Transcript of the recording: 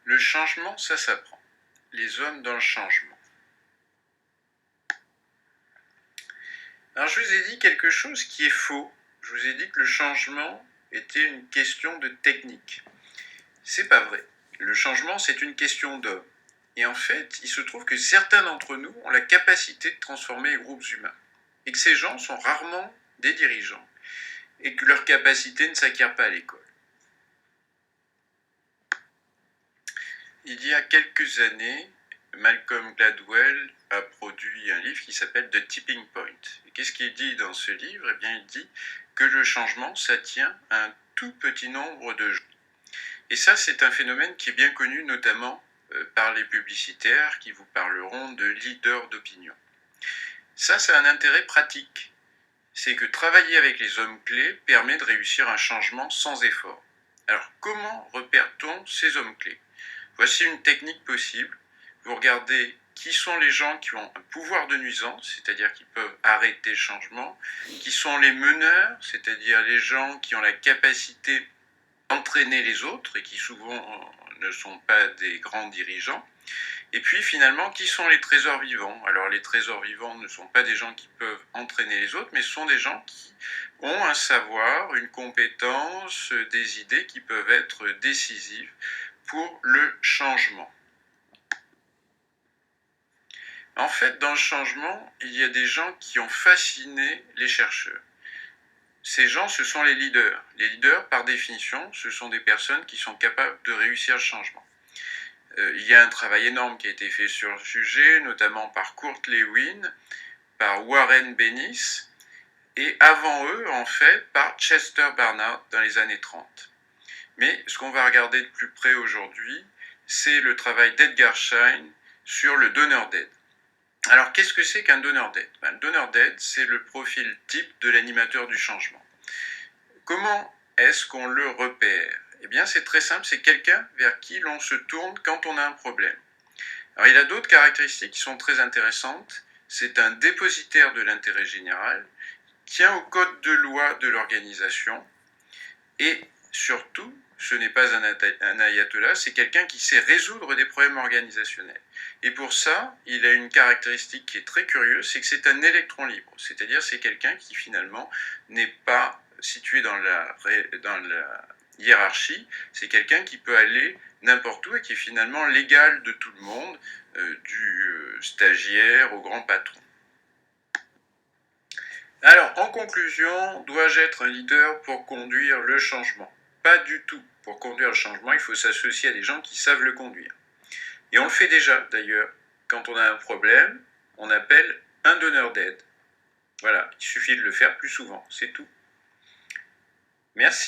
Le changement, ça s'apprend. Les hommes dans le changement. Alors je vous ai dit quelque chose qui est faux. Je vous ai dit que le changement était une question de technique. C'est pas vrai. Le changement, c'est une question d'homme. Et en fait, il se trouve que certains d'entre nous ont la capacité de transformer les groupes humains. Et que ces gens sont rarement des dirigeants. Et que leur capacité ne s'acquiert pas à l'école. Il y a quelques années, Malcolm Gladwell a produit un livre qui s'appelle The Tipping Point. Et qu'est-ce qu'il dit dans ce livre? Eh bien, il dit que le changement, ça tient à un tout petit nombre de gens. Et ça, c'est un phénomène qui est bien connu, notamment par les publicitaires qui vous parleront de leaders d'opinion. Ça a un intérêt pratique. C'est que travailler avec les hommes clés permet de réussir un changement sans effort. Alors, comment repère-t-on ces hommes clés? Voici une technique possible. Vous regardez qui sont les gens qui ont un pouvoir de nuisance, c'est-à-dire qui peuvent arrêter le changement, qui sont les meneurs, c'est-à-dire les gens qui ont la capacité d'entraîner les autres et qui souvent ne sont pas des grands dirigeants. Et puis finalement, qui sont les trésors vivants? Alors les trésors vivants ne sont pas des gens qui peuvent entraîner les autres, mais ce sont des gens qui ont un savoir, une compétence, des idées qui peuvent être décisives pour le changement. En fait, dans le changement, il y a des gens qui ont fasciné les chercheurs. Ces gens, ce sont les leaders. Les leaders, par définition, ce sont des personnes qui sont capables de réussir le changement. Il y a un travail énorme qui a été fait sur le sujet, notamment par Kurt Lewin, par Warren Bennis, et avant eux, en fait, par Chester Barnard dans les années 30. Mais ce qu'on va regarder de plus près aujourd'hui, c'est le travail d'Edgar Schein sur le donneur d'aide. Alors, qu'est-ce que c'est qu'un donneur d'aide? Le donneur d'aide, c'est le profil type de l'animateur du changement. Comment est-ce qu'on le repère? Eh bien, c'est très simple, c'est quelqu'un vers qui l'on se tourne quand on a un problème. Alors, il a d'autres caractéristiques qui sont très intéressantes. C'est un dépositaire de l'intérêt général, tient au code de loi de l'organisation, et surtout, ce n'est pas un ayatollah, c'est quelqu'un qui sait résoudre des problèmes organisationnels. Et pour ça, il a une caractéristique qui est très curieuse, c'est que c'est un électron libre. C'est-à-dire c'est quelqu'un qui finalement n'est pas situé dans la hiérarchie, c'est quelqu'un qui peut aller n'importe où et qui est finalement l'égal de tout le monde, du stagiaire au grand patron. Alors, en conclusion, dois-je être un leader pour conduire le changement? Pas du tout. Pour conduire le changement, il faut s'associer à des gens qui savent le conduire. Et on le fait déjà, d'ailleurs. Quand on a un problème, on appelle un donneur d'aide. Voilà, il suffit de le faire plus souvent, c'est tout. Merci.